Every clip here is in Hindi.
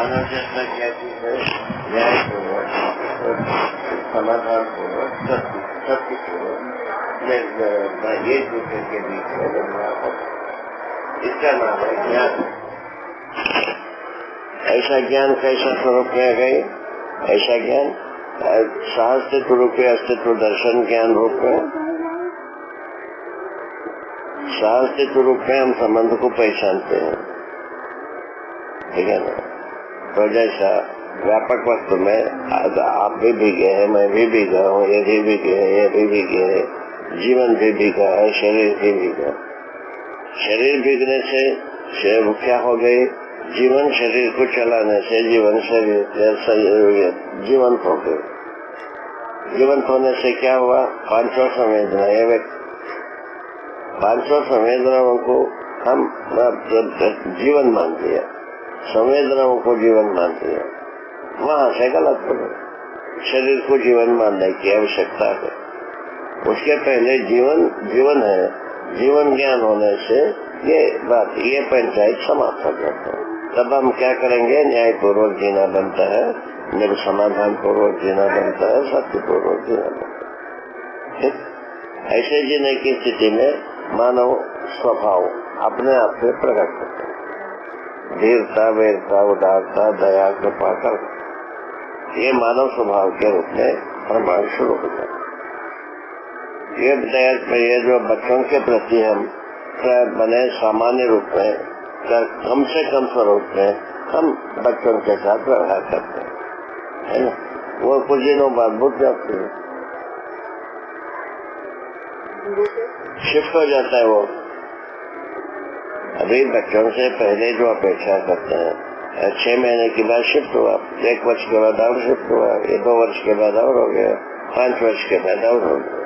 मानव चेतना क्या चीज है? न्यायपूर्वक, समाधानपूर्वक, सत्यपूर्वक एक दूसरे के बीच में बदलाव, इसका नाम है ज्ञान। ऐसा ज्ञान कैसा स्वरूप में गई? ऐसा ज्ञान सहस्तित्व रूपी अस्तित्व दर्शन ज्ञान रूप में, सहस्तित्व रूप में हम संबंध को पहचानते हैं, ठीक है ना। तो जैसा व्यापक वस्तु में आप भी भीगे हैं, मैं भी भीगा हूँ, ये भी भीगे है, ये भी भीगे है, जीवन भी भीगा है, शरीर भी भीगा। शरीर भीगने से क्या हो गई? जीवन शरीर को चलाने से जीवन शरीर जीवंत हो गए। जीवंत होने से क्या हुआ? पांचों संवेदनाएं, पांचों संवेदनाओं को हम जीवन मान लिया, संवेदनाओं को जीवन मान लिया। वहां से गलत हो गया। शरीर को जीवन मानने की आवश्यकता है। उसके पहले जीवन है। जीवन ज्ञान होने से ये पंचायत समाप्त हो जाता है। तब हम क्या करेंगे? न्यायपूर्वक जीना बनता है, समाधान पूर्वक जीना बनता है, सत्य पूर्वक जीना बनता है। ऐसे जीने की स्थिति में मानव स्वभाव अपने आप से प्रकट होता है। धीरता, वीरता, उदारता, दया, कृपा कर, ये मानव स्वभाव के रूप में प्रमाण शुरू हो जाता है। ये दया, ये जो बच्चों के प्रति हम बने सामान्य रूप में, कम से कम स्वरूप में हम बच्चों के साथ व्यवहार करते हैं, है ना। वो कुछ दिनों बाद बुझ जाती है, शिफ्ट हो जाता है। वो अभी बच्चों से पहले जो अपेक्षा करते हैं, 6 महीने के बाद शिफ्ट हुआ, 1 वर्ष के बाद और शिफ्ट हुआ, 2 वर्ष के बाद और हो गया, 5 वर्ष के बाद और हो गया।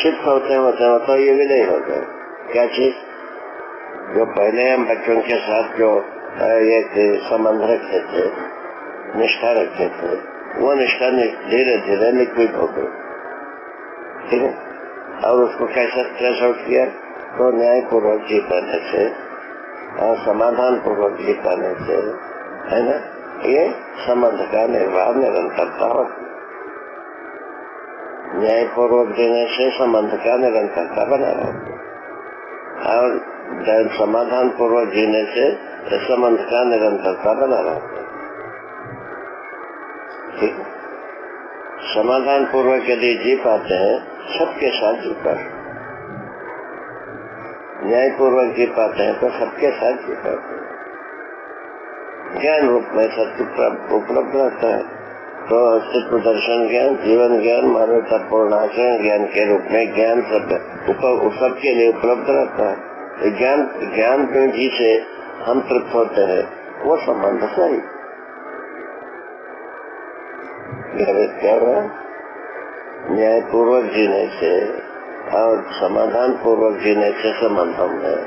शिफ्ट होते होते ये भी नहीं हो गए। क्या चीज? जो पहले हम बच्चों के साथ जो एक संबंध रखते थे, निष्ठा रखते थे, वो निष्ठा धीरे धीरे लिक्विड हो गई, ठीक है। और उसको कैसे स्ट्रेस आउट किया? तो न्यायपूर्वक जी पाने से और समाधान पूर्वक जी पाने से, है ना, ये संबंध का निर्वाह निरंतरता होती। न्यायपूर्वक जीने से संबंध का निरंतरता बना रहती और समाधान पूर्वक जीने से संबंध का निरंतरता बना रहता है, ठीक है। समाधान पूर्वक यदि जी पाते हैं, सबके साथ जी पाते हैं। न्यायपूर्वक जी पाते हैं तो सबके साथ जी पाते हैं। ज्ञान रूप में सत्य उपलब्ध रहता है। तो अस्तित्व दर्शन ज्ञान, जीवन ज्ञान, मानवता पूर्ण आचरण ज्ञान के रूप में ज्ञान सबके लिए उपलब्ध रहता है। ज्ञान जी से हम तृप्त होते हैं, वो संबंध सही। क्या हुआ? न्यायपूर्वक जीने से और समाधान पूर्वक जीने से संबंधों में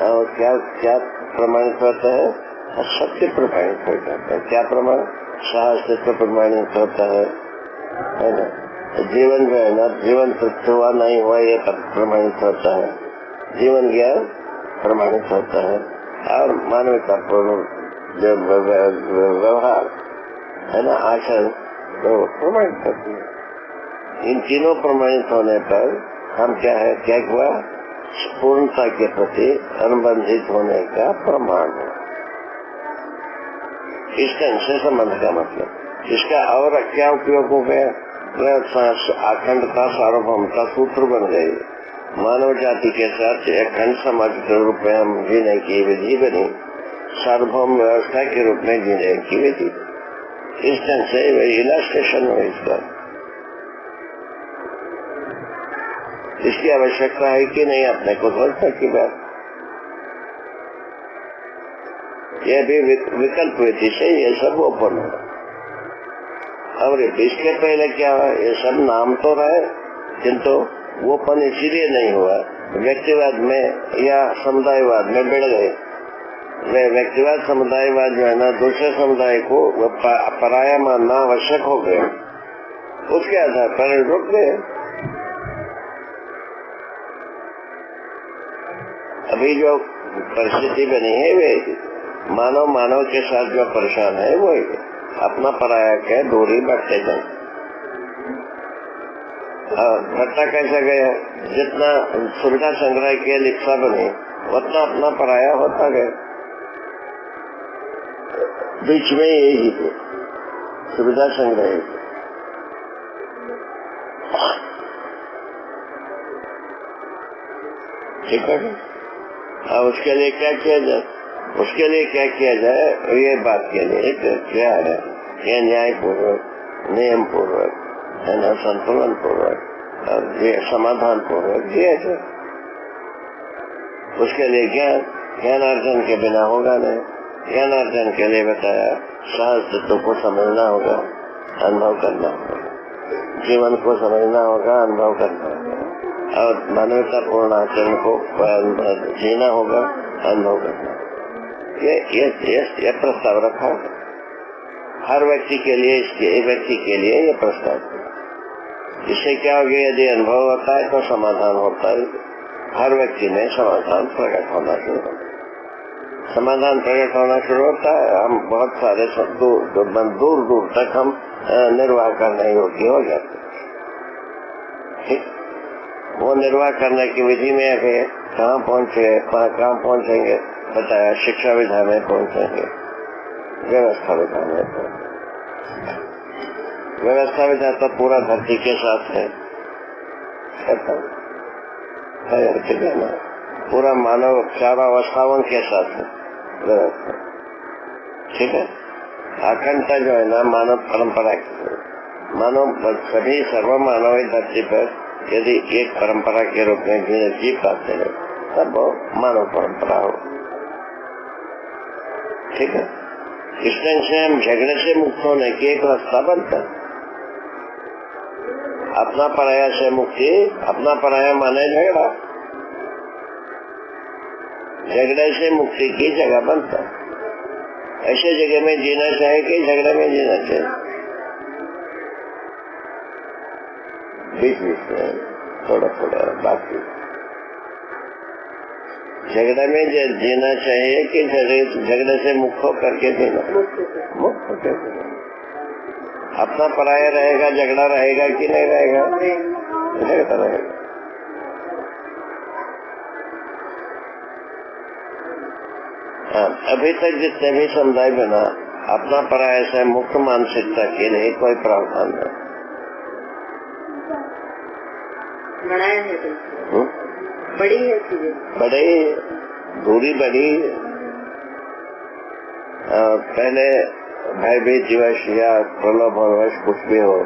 और क्या प्रमाणित होता है? सत्य प्रमाणित हो जाता है। क्या प्रमाण? सहस्तित्व प्रमाणित होता है ना। जीवन जो है ना, जीवन तृप्त हुआ नहीं हुआ ये प्रमाणित होता है। जीवन ज्ञान प्रमाणित होता है और मानवता पूर्ण जो व्यवहार है ना, आचरण, तो प्रमाणित होती है। इन तीनों प्रमाणित होने पर हम क्या हुआ? पूर्णता के प्रति अनुबंधित होने का प्रमाण है। इस ढंग से संबंध का मतलब। इसका और क्या उपयोग हो गया? अखंडता, सार्वभौमता सूत्र बन गई। मानव जाति के साथ अखंड समाज के रूप में हम जीने की विधि बनी, सार्वभौम व्यवस्था के रूप में जीने की विधि। इस ढंग से इलास्ट्रेशन हो इसका। इसकी आवश्यकता है कि नहीं, अपने को सोचने की बात। यह भी विकल्प विधि से ये सब ओपन हो। और इसके पहले क्या हुआ? ये सब नाम तो रहे, किंतु ओपन इसीलिए नहीं हुआ, व्यक्तिवाद में या समुदायवाद में बढ़ गए। वे व्यक्तिवाद समुदायवाद जो है ना, दूसरे समुदाय को पराया मानना आवश्यक हो गया। उसके आधार पर रुक गए। अभी जो परिस्थिति बनी है वे मानव मानव के साथ जो परेशान है वही अपना पराया के दूरी बढ़ते जाए। घटना कैसा गया, जितना सुविधा संग्रह की लिप्सा बनी उतना अपना पराया होता गया। बीच में यही है सुविधा संग्रह। ठीक है, अब उसके लिए क्या किया जाए? उसके लिए क्या किया जाए? ये बात के लिए क्या है, ये न्याय पूर्वक, नियम पूर्वक, है ना, संतुलन पूर्वक और ये समाधान पूर्वक किया जाए। उसके लिए ज्ञानार्जन के बिना होगा नहीं। ज्ञानार्जन के लिए बताया सहज तत्व को समझना होगा, अनुभव करना होगा, जीवन को समझना होगा, अनुभव करना होगा और मानवतापूर्ण आचरण को जीना होगा, अनुभव करना। ये प्रस्ताव रखा है हर व्यक्ति के लिए, एक व्यक्ति के लिए ये प्रस्ताव। इससे क्या हो गया, यदि अनुभव होता है तो समाधान होता है। हर व्यक्ति में समाधान प्रकट होना शुरू होता है। समाधान प्रकट होना शुरू होता है, हम बहुत सारे दूर दूर तक हम निर्वाह करने योग्य हो जाते। ठीक, वो निर्वाह करने की विधि में अभी कहाँ पहुँचे, कहाँ पहुँचेंगे बताया। शिक्षा विधा में पहुँचेंगे, व्यवस्था विधा में पहुँचेंगे। व्यवस्था विधा तो पूरा धरती के साथ है, पूरा मानव चारों अवस्थाओं के साथ है व्यवस्था। ठीक है, अखंडता जो है ना मानव परंपरा की, मानव सभी सर्व मानव धरती पर यदि एक परंपरा के रूप में जी पाते हैं तब वो मानव परंपरा हो। ठीक है, इस ढंग से हम झगड़े से मुक्त होने की एक रास्ता बनता है। अपना पराया से मुक्ति, अपना पराया माने झगड़ा, झगड़े से मुक्ति की जगह बनता है। ऐसे जगह में जीना चाहिए कि झगड़े में जीना चाहिए। बीच बीच में थोड़ा थोड़ा बाकी झगड़े में जीना चाहिए कि झगड़े से मुक्त होकर के जीना, मुक्त होकर अपना पराया रहेगा, झगड़ा रहेगा कि नहीं रहेगा? झगड़ा रहेगा। अभी तक जितने भी समुदाय बना अपना पराया से मुक्त मानसिकता के लिए कोई प्रावधान नहीं बढ़ाया है तो बड़ी है चीजें, बड़ी दूरी बढ़ी। पहले भयभीत दिवस या प्रलोभनवश कुछ भी हो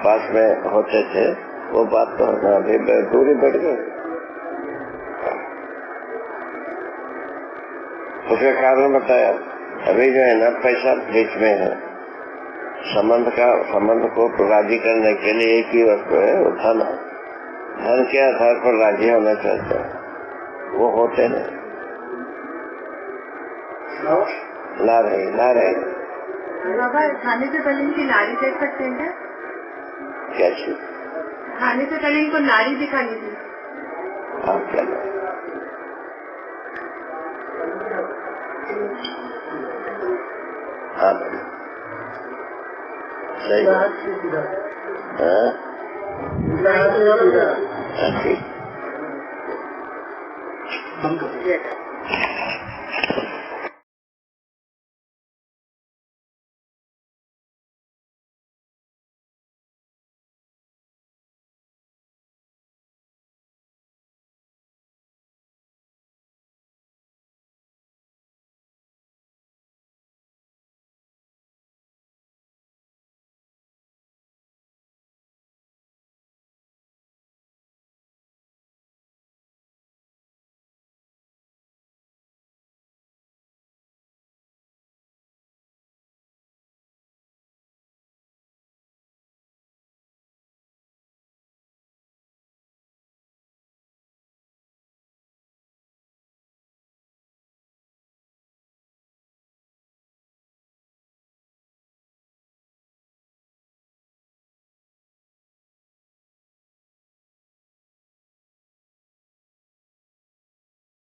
पास में होते थे, वो बात तो है, अभी दूरी बढ़ गई। उसका कारण बताया। अभी जो है ना पैसा बीच में है, संबंध को राजी करने के लिए एक ही वस्तु है, वो धन है। धन के आधार पर राजी होना चाहते हैं, वो होते नहीं। ला रहे बाबा, खाने से पहले इनकी नाड़ी देख सकते हैं क्या? कैसी? खाने से पहले इनको नाड़ी दिखानी थी। आप क्या हाँ सही ठीक